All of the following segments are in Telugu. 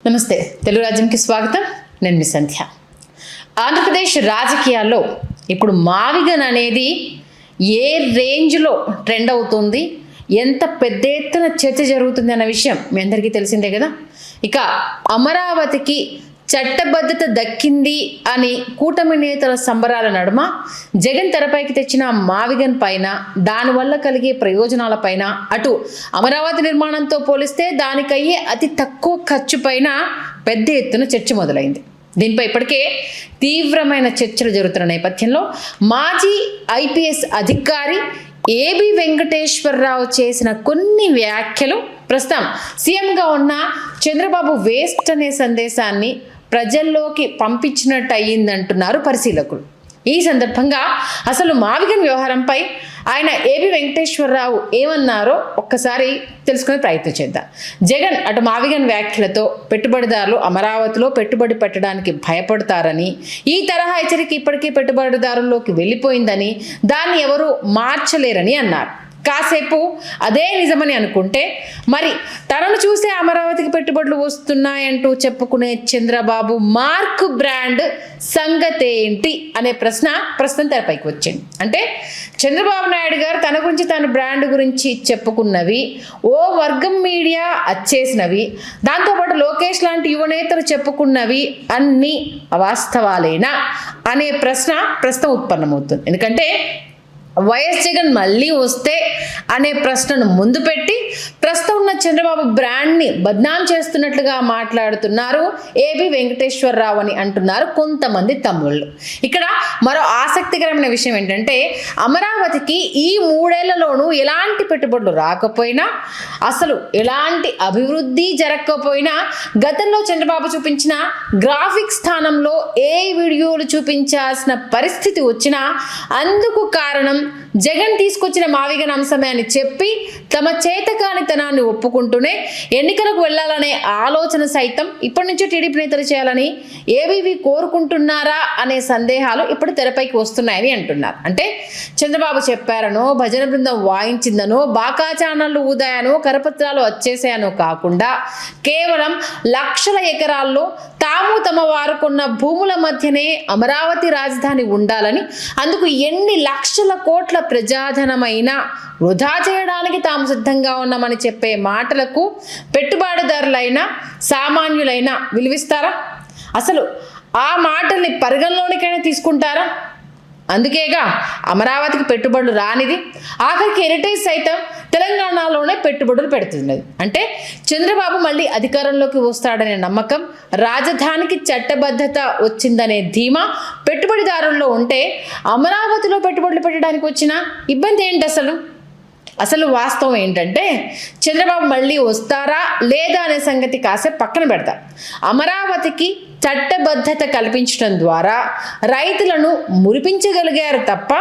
నమస్తే, తెలుగు రాజ్యంకి స్వాగతం. నేను మీ సంధ్య. ఆంధ్రప్రదేశ్ రాజకీయాల్లో ఇప్పుడు మావిగన్ అనేది ఏ రేంజ్లో ట్రెండ్ అవుతుంది, ఎంత పెద్ద ఎత్తున చర్చ జరుగుతుంది అన్న విషయం మీ అందరికీ తెలిసిందే కదా. ఇక అమరావతికి చట్టబద్ధత దక్కింది అని కూటమి నేతల సంబరాల నడుమ జగన్ తెరపైకి తెచ్చిన మావిగన్ పైన, దానివల్ల కలిగే ప్రయోజనాల పైన, అటు అమరావతి నిర్మాణంతో పోలిస్తే దానికయ్యే అతి తక్కువ ఖర్చు పైన పెద్ద ఎత్తున చర్చ మొదలైంది. దీనిపై ఇప్పటికే తీవ్రమైన చర్చలు జరుగుతున్న నేపథ్యంలో మాజీ ఐపీఎస్ అధికారి ఏబి వెంకటేశ్వరరావు చేసిన కొన్ని వ్యాఖ్యలు ప్రస్తుతం సీఎంగా ఉన్న చంద్రబాబు వేస్ట్ అనే సందేశాన్ని ప్రజల్లోకి పంపించినట్టు అయ్యిందంటున్నారు పరిశీలకులు. ఈ సందర్భంగా అసలు మావిగన్ వ్యవహారంపై ఆయన ఏబి వెంకటేశ్వరరావు ఏమన్నారో ఒక్కసారి తెలుసుకునే ప్రయత్నం చేద్దాం. జగన్ అటు మావిగన్ వ్యాఖ్యలతో పెట్టుబడిదారులు అమరావతిలో పెట్టుబడి పెట్టడానికి భయపడతారని, ఈ తరహా హెచ్చరిక ఇప్పటికీ పెట్టుబడిదారుల్లోకి వెళ్ళిపోయిందని, దాన్ని ఎవరు మార్చలేరని అన్నారు. కాసేపు అదే నిజమని అనుకుంటే మరి తనను చూసే అమరావతికి పెట్టుబడులు వస్తున్నాయంటూ చెప్పుకునే చంద్రబాబు మార్క్ బ్రాండ్ సంగతి ఏంటి అనే ప్రశ్న ప్రస్తుతం తెరపైకి వచ్చింది. అంటే చంద్రబాబు నాయుడు గారు తన గురించి, తన బ్రాండ్ గురించి చెప్పుకున్నవి ఓ వర్గం మీడియా అచ్చేసినవి, దాంతోపాటు లోకేష్ లాంటి యువనేతలు చెప్పుకున్నవి అన్నీ అవాస్తవాలేనా అనే ప్రశ్న ప్రస్తుతం ఉత్పన్నమవుతుంది. ఎందుకంటే వైఎస్ జగన్ మళ్ళీ వస్తే అనే ప్రశ్నను ముందు పెట్టి ప్రస్తుతం ఉన్న చంద్రబాబు బ్రాండ్ని బద్నాం చేస్తున్నట్లుగా మాట్లాడుతున్నారు ఏబి వెంకటేశ్వరరావు అని అంటున్నారు కొంతమంది తమ్ముళ్ళు. ఇక్కడ మరో ఆసక్తికరమైన విషయం ఏంటంటే అమరావతికి ఈ 3 ఏళ్లలోనూ ఎలాంటి పెట్టుబడులు రాకపోయినా, అసలు ఎలాంటి అభివృద్ధి జరగకపోయినా గతంలో చంద్రబాబు చూపించిన గ్రాఫిక్ స్థానంలో ఏ వీడియోలు చూపించాల్సిన పరిస్థితి వచ్చినా అందుకు కారణం జగన్ తీసుకొచ్చిన మావిగన్ అంశమే అని చెప్పి తమ చేతకానితనాన్ని ఒప్పుకుంటూనే ఎన్నికలకు వెళ్లాలనే ఆలోచన సైతం ఇప్పటి నుంచే టీడీపీ నేతలు చేయాలని ఏబీవీ కోరుకుంటున్నారా అనే సందేహాలు ఇప్పుడు తెరపైకి వస్తున్నాయని అంటున్నారు. అంటే చంద్రబాబు చెప్పారనో, భజన బృందం వాయించిందనో, బాకా ఛానళ్లు ఊదాయనో, కరపత్రాలు వచ్చేసాయనో కాకుండా కేవలం లక్షల ఎకరాల్లో తాము తమ వారు కొన్న భూముల మధ్యనే అమరావతి రాజధాని ఉండాలని, అందుకు ఎన్ని లక్షల కోట్ల ప్రజాధనమైనా వృధా చేయడానికి తాము సిద్ధంగా ఉన్నామని చెప్పే మాటలకు పెట్టుబడిదారులైనా సామాన్యులైనా విలువిస్తారా? అసలు ఆ మాటల్ని పరిగణలోనికైనా తీసుకుంటారా? అందుకేగా అమరావతికి పెట్టుబడులు రానిది, ఆఖరికి హెరిటేజ్ సైతం తెలంగాణలోనే పెట్టుబడులు పెడుతున్నది. అంటే చంద్రబాబు మళ్ళీ అధికారంలోకి వస్తాడనే నమ్మకం, రాజధానికి చట్టబద్ధత వచ్చిందనే ధీమా పెట్టుబడిదారుల్లో ఉంటే అమరావతిలో పెట్టుబడులు పెట్టడానికి వచ్చిన ఇబ్బంది ఏంటి? అసలు వాస్తవం ఏంటంటే చంద్రబాబు మళ్ళీ వస్తారా లేదా అనే సంగతి కాసేపు పక్కన పెడతాం. అమరావతికి చట్టబద్ధత కల్పించడం ద్వారా రైతులను మురిపించగలిగారు తప్ప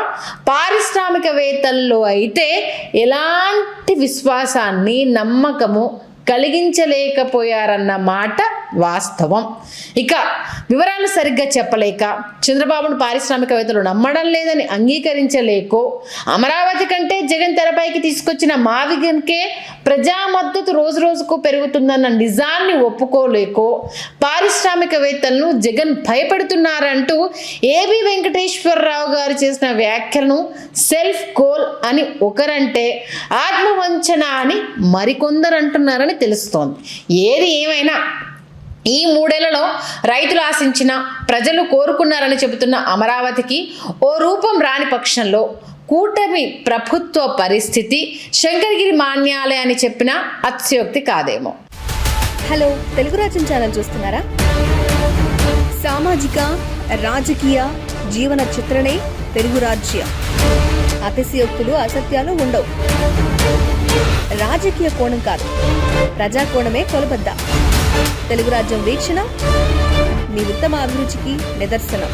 పారిశ్రామికవేత్తల్లో అయితే ఎలాంటి విశ్వాసాన్ని, నమ్మకము కలిగించలేకపోయారన్న మాట వాస్తవం. ఇక వివరాలు సరిగ్గా చెప్పలేక, చంద్రబాబును పారిశ్రామికవేత్తలు నమ్మడం లేదని అంగీకరించలేకో, అమరావతి కంటే జగన్ తెరపైకి తీసుకొచ్చిన మావిగన్కే ప్రజా మద్దతు రోజు రోజుకు పెరుగుతుందన్న నిజాన్ని ఒప్పుకోలేకో, పారిశ్రామికవేత్తలను జగన్ భయపెడుతున్నారంటూ ఏబి వెంకటేశ్వరరావు గారు చేసిన వ్యాఖ్యలను సెల్ఫ్ గోల్ అని ఒకరంటే, ఆత్మవంచన అని మరికొందరు అంటున్నారని తెలుస్తోంది. ఏది ఏమైనా ఈ 3 ఏళ్లలో రైతులు ఆశించిన, ప్రజలు కోరుకున్నారని చెబుతున్న అమరావతికి ఓ రూపం రాని పక్షంలో కూటమి ప్రభుత్వ పరిస్థితి శంకరగిరి మాన్యాలే అని చెప్పినా అతిశయోక్తి కాదేమో. హలో, తెలుగు రాజ్యం ఛానల్ చూస్తున్నారా? సామాజిక, రాజకీయ, జీవన చిత్రణే తెలుగు రాజ్యం. అతిశయోక్తులు, అసత్యాలు ఉండవు. రాజకీయ కోణం కాదు, ప్రజా కోణమే కొలబద్ద. తెలుగు రాజ్యం వీక్షణ మీ ఉత్తమ అభిరుచికి నిదర్శనం.